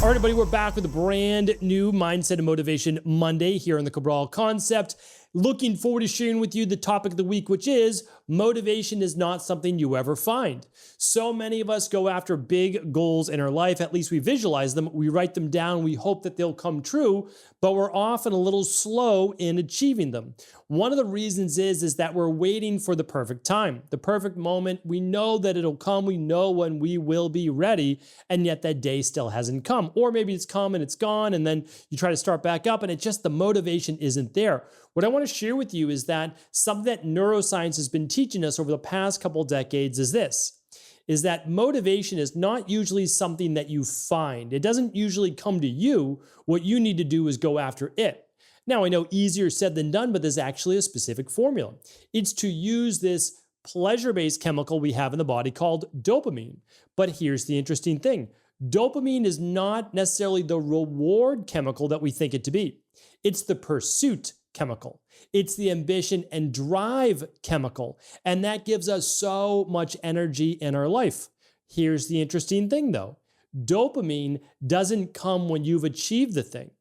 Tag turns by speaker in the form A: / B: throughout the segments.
A: All right, everybody, we're back with a brand new Mindset and Motivation Monday here on the Cabral Concept. Looking forward to sharing with you the topic of the week, which is motivation is not something you ever find. So many of us go after big goals in our life. At least we visualize them. We write them down. We hope that they'll come true, but we're often a little slow in achieving them. One of the reasons is that we're waiting for the perfect time, the perfect moment. We know that it'll come. We know when we will be ready, and yet that day still hasn't come. Or maybe it's come and it's gone, and then you try to start back up, and it just, the motivation isn't there. What I want to share with you is that something that neuroscience has been teaching us over the past couple decades is this, is that motivation is not usually something that you find. It doesn't usually come to you. What you need to do is go after it. Now, I know easier said than done, but there's actually a specific formula. It's to use this pleasure-based chemical we have in the body called dopamine. But here's the interesting thing. Dopamine is not necessarily the reward chemical that we think it to be. It's the pursuit chemical. It's the ambition and drive chemical. And that gives us so much energy in our life. Here's the interesting thing though. Dopamine doesn't come when you've achieved the thing.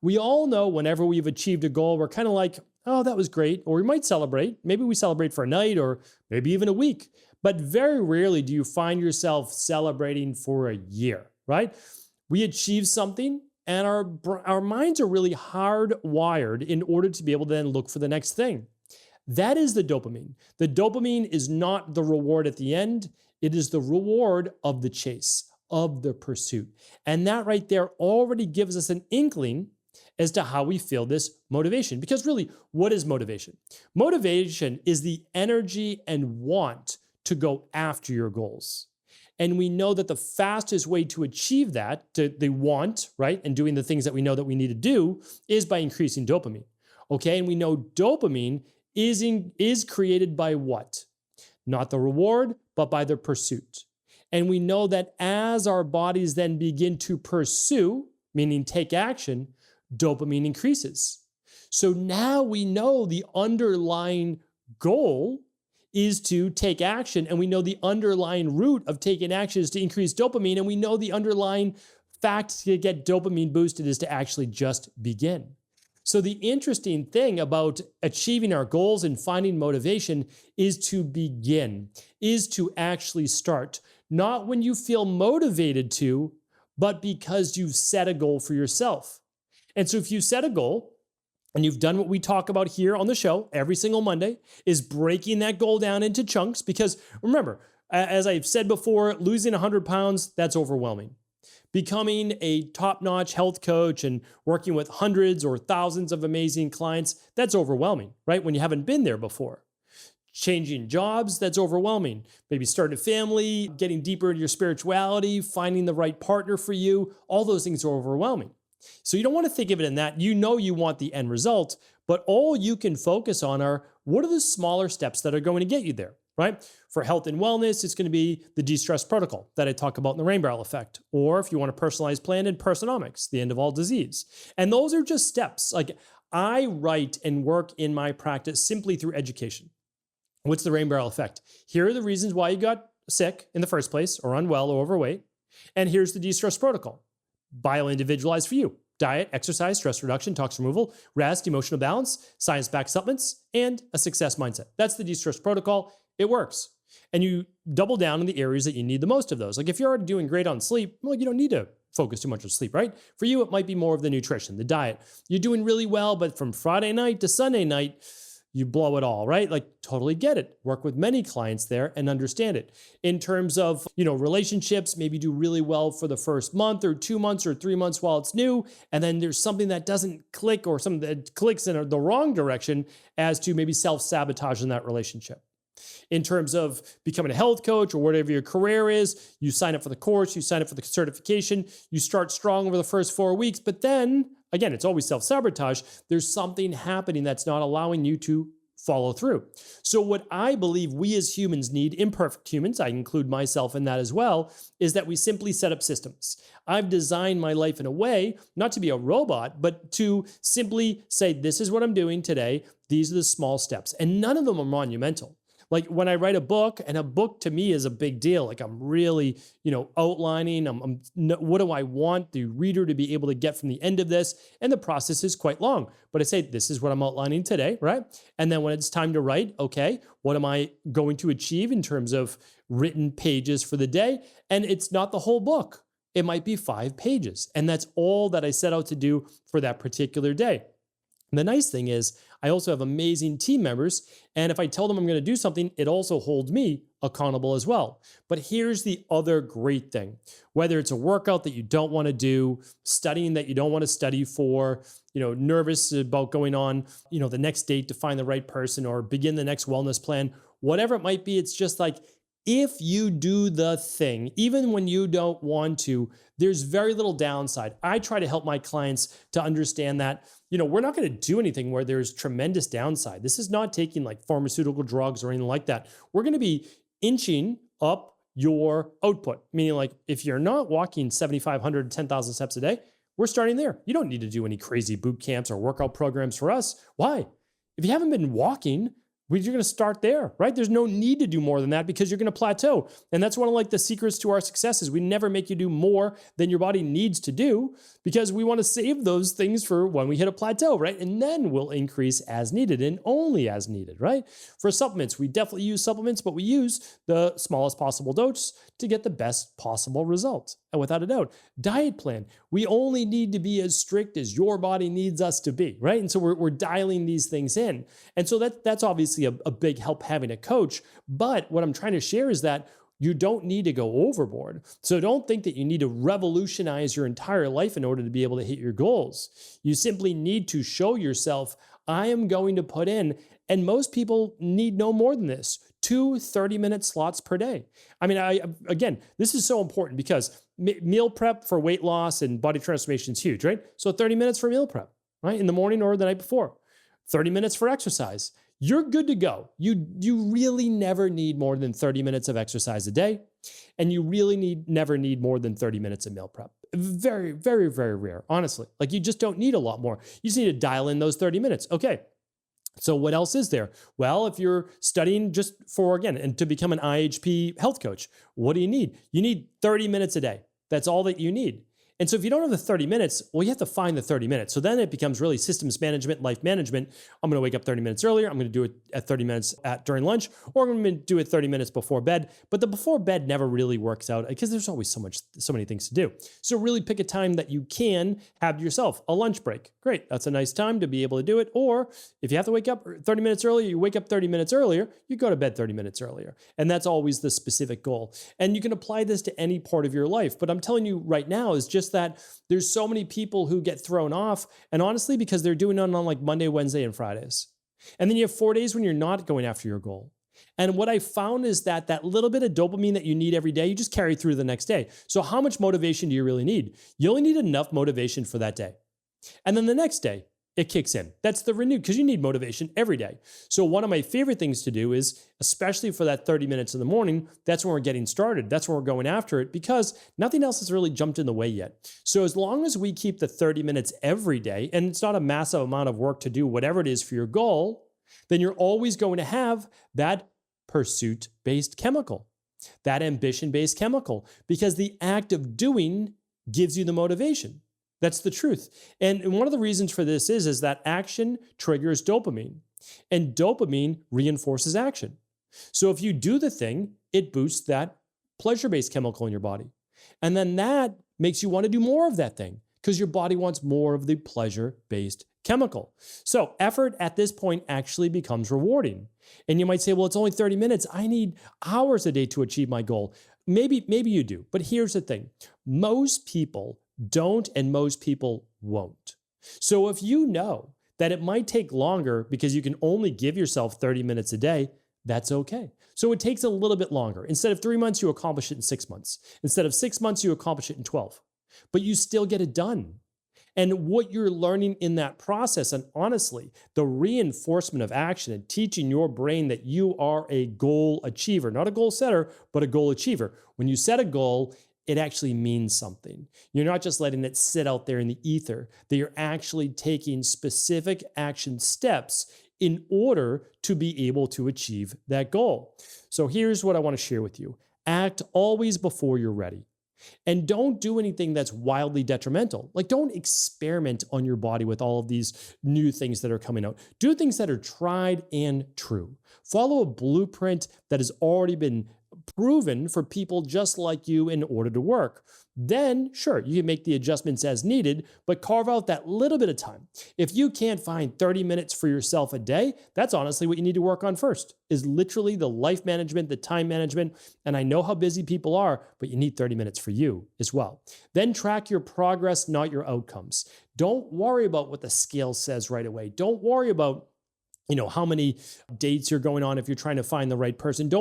A: We all know whenever we've achieved a goal, we're kind of like, oh, that was great. Or we might celebrate. Maybe we celebrate for a night or maybe even a week. But very rarely do you find yourself celebrating for a year, right? We achieve something and our minds are really hardwired in order to be able to then look for the next thing. That is the dopamine. The dopamine is not the reward at the end. It is the reward of the chase, of the pursuit. And that right there already gives us an inkling as to how we feel this motivation. Because really, what is motivation? Motivation is the energy and want to go after your goals. And we know that the fastest way to achieve that, to the want, right, and doing the things that we know that we need to do, is by increasing dopamine. Okay, and we know dopamine is created by what? Not the reward, but by the pursuit. And we know that as our bodies then begin to pursue, meaning take action, dopamine increases. So now we know the underlying goal is to take action, and we know the underlying root of taking action is to increase dopamine, and we know the underlying fact to get dopamine boosted is to actually just begin. So the interesting thing about achieving our goals and finding motivation is to begin, is to actually start. Not when you feel motivated to, but because you've set a goal for yourself. And so if you set a goal, and you've done what we talk about here on the show every single Monday, is breaking that goal down into chunks. Because remember, as I've said before, losing 100 pounds, that's overwhelming. Becoming a top-notch health coach and working with hundreds or thousands of amazing clients, that's overwhelming, right? When you haven't been there before. Changing jobs, that's overwhelming. Maybe starting a family, getting deeper into your spirituality, finding the right partner for you, all those things are overwhelming. So you don't want to think of it in that. You know you want the end result, but all you can focus on are what are the smaller steps that are going to get you there, right? For health and wellness, it's going to be the de-stress protocol that I talk about in the rain barrel effect. Or if you want a personalized plan in Personomics, the end of all disease. And those are just steps. Like I write and work in my practice simply through education. What's the rain barrel effect? Here are the reasons why you got sick in the first place or unwell or overweight. And here's the de-stress protocol. Bio-individualized for you. Diet, exercise, stress reduction, toxin removal, rest, emotional balance, science-backed supplements, and a success mindset. That's the de-stress protocol. It works. And you double down in the areas that you need the most of those. Like if you're already doing great on sleep, well, you don't need to focus too much on sleep, right? For you, it might be more of the nutrition, the diet. You're doing really well, but from Friday night to Sunday night, you blow it all, right? Like totally get it. Work with many clients there and understand it. In terms of, relationships, maybe do really well for the first month or 2 months or 3 months while it's new. And then there's something that doesn't click or something that clicks in the wrong direction as to maybe self-sabotage in that relationship. In terms of becoming a health coach or whatever your career is, you sign up for the course, you sign up for the certification, you start strong over the first 4 weeks, but then again, it's always self-sabotage. There's something happening that's not allowing you to follow through. So what I believe we as humans need, imperfect humans, I include myself in that as well, is that we simply set up systems. I've designed my life in a way, not to be a robot, but to simply say, this is what I'm doing today. These are the small steps. And none of them are monumental. Like when I write a book, and a book to me is a big deal. Like I'm really, outlining, what do I want the reader to be able to get from the end of this? And the process is quite long, but I say, this is what I'm outlining today, right? And then when it's time to write, okay, what am I going to achieve in terms of written pages for the day? And it's not the whole book. It might be 5 pages. And that's all that I set out to do for that particular day. And the nice thing is I also have amazing team members. And if I tell them I'm going to do something, it also holds me accountable as well. But here's the other great thing. Whether it's a workout that you don't want to do, studying that you don't want to study for, nervous about going on, the next date to find the right person or begin the next wellness plan, whatever it might be, it's just like, if you do the thing, even when you don't want to, there's very little downside. I try to help my clients to understand that, we're not going to do anything where there's tremendous downside. This is not taking like pharmaceutical drugs or anything like that. We're going to be inching up your output, meaning like if you're not walking 7,500 to 10,000 steps a day, we're starting there. You don't need to do any crazy boot camps or workout programs for us. Why? If you haven't been walking, you're going to start there, right? There's no need to do more than that because you're going to plateau. And that's one of like the secrets to our success is we never make you do more than your body needs to do because we want to save those things for when we hit a plateau, right? And then we'll increase as needed and only as needed, right? For supplements, we definitely use supplements, but we use the smallest possible dose to get the best possible result. And without a doubt, diet plan, we only need to be as strict as your body needs us to be, right? And so we're dialing these things in. And so that's obviously a big help having a coach. But what I'm trying to share is that you don't need to go overboard. So don't think that you need to revolutionize your entire life in order to be able to hit your goals. You simply need to show yourself, I am going to put in, and most people need no more than this, 2 30-minute slots per day. I mean, again, this is so important because meal prep for weight loss and body transformation is huge, right? So 30 minutes for meal prep, right? In the morning or the night before. 30 minutes for exercise. You're good to go. You really never need more than 30 minutes of exercise a day, and you really never need more than 30 minutes of meal prep. Very, very, very rare, honestly. Like you just don't need a lot more. You just need to dial in those 30 minutes. Okay. So what else is there? Well, if you're studying just for, again, and to become an IHP health coach, what do you need? You need 30 minutes a day. That's all that you need. And so if you don't have the 30 minutes, well, you have to find the 30 minutes. So then it becomes really systems management, life management. I'm going to wake up 30 minutes earlier. I'm going to do it at 30 minutes during lunch, or I'm going to do it 30 minutes before bed. But the before bed never really works out because there's always so many things to do. So really pick a time that you can have yourself a lunch break. Great. That's a nice time to be able to do it. Or if you have to wake up 30 minutes earlier, you wake up 30 minutes earlier, you go to bed 30 minutes earlier. And that's always the specific goal. And you can apply this to any part of your life. But I'm telling you right now is just that there's so many people who get thrown off, and honestly, because they're doing it on like Monday, Wednesday, and Fridays. And then you have 4 days when you're not going after your goal. And what I found is that that little bit of dopamine that you need every day, you just carry through the next day. So how much motivation do you really need? You only need enough motivation for that day. And then the next day, it kicks in. That's the renewed, because you need motivation every day. So one of my favorite things to do is, especially for that 30 minutes in the morning, that's when we're getting started. That's when we're going after it because nothing else has really jumped in the way yet. So as long as we keep the 30 minutes every day, and it's not a massive amount of work to do whatever it is for your goal, then you're always going to have that pursuit-based chemical, that ambition-based chemical, because the act of doing gives you the motivation. That's the truth. And one of the reasons for this is that action triggers dopamine, and dopamine reinforces action. So if you do the thing, it boosts that pleasure-based chemical in your body. And then that makes you want to do more of that thing because your body wants more of the pleasure-based chemical. So effort at this point actually becomes rewarding. And you might say, well, it's only 30 minutes. I need hours a day to achieve my goal. Maybe you do. But here's the thing. Most people don't, and most people won't. So if you know that it might take longer because you can only give yourself 30 minutes a day, that's okay. So it takes a little bit longer. Instead of 3 months, you accomplish it in 6 months. Instead of 6 months, you accomplish it in 12. But you still get it done. And what you're learning in that process, and honestly, the reinforcement of action and teaching your brain that you are a goal achiever, not a goal setter, but a goal achiever. When you set a goal, it actually means something. You're not just letting it sit out there in the ether, that you're actually taking specific action steps in order to be able to achieve that goal. So here's what I want to share with you. Act always before you're ready. And don't do anything that's wildly detrimental. Like, don't experiment on your body with all of these new things that are coming out. Do things that are tried and true. Follow a blueprint that has already been proven for people just like you in order to work. Then, sure, you can make the adjustments as needed, but carve out that little bit of time. If you can't find 30 minutes for yourself a day, that's honestly what you need to work on first, is literally the life management, the time management. And I know how busy people are, but you need 30 minutes for you as well. Then track your progress, not your outcomes. Don't worry about what the scale says right away. Don't worry about how many dates you're going on if you're trying to find the right person.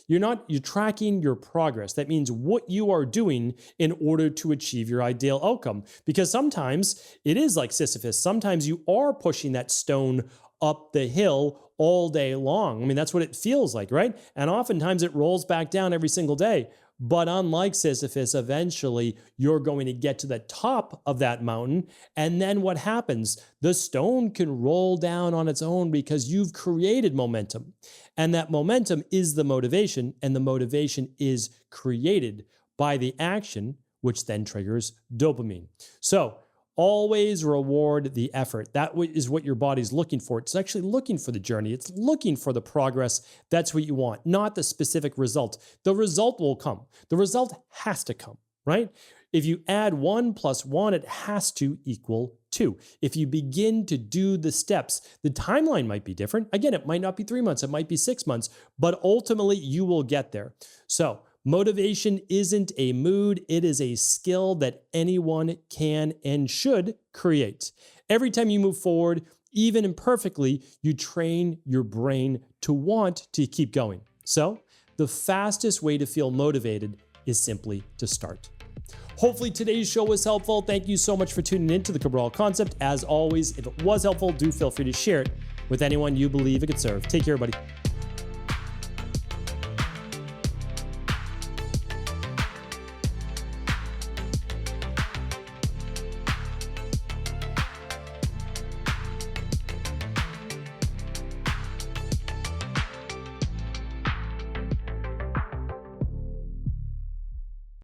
A: You're tracking your progress. That means what you are doing in order to achieve your ideal outcome. Because sometimes it is like Sisyphus. Sometimes you are pushing that stone up the hill all day long. I mean, that's what it feels like, right? And oftentimes it rolls back down every single day. But unlike Sisyphus, eventually you're going to get to the top of that mountain. And then what happens? The stone can roll down on its own because you've created momentum. And that momentum is the motivation, and the motivation is created by the action, which then triggers dopamine. So always reward the effort. That is what your body's looking for. It's actually looking for the journey. It's looking for the progress. That's what you want, not the specific result. The result will come. The result has to come, right? If you add 1 + 1, it has to equal 2. If you begin to do the steps, the timeline might be different. Again, it might not be 3 months. It might be 6 months, but ultimately you will get there. So motivation isn't a mood, it is a skill that anyone can and should create. Every time you move forward, even imperfectly, you train your brain to want to keep going. So, the fastest way to feel motivated is simply to start. Hopefully today's show was helpful. Thank you so much for tuning in to the Cabral Concept. As always, if it was helpful, do feel free to share it with anyone you believe it could serve. Take care, everybody.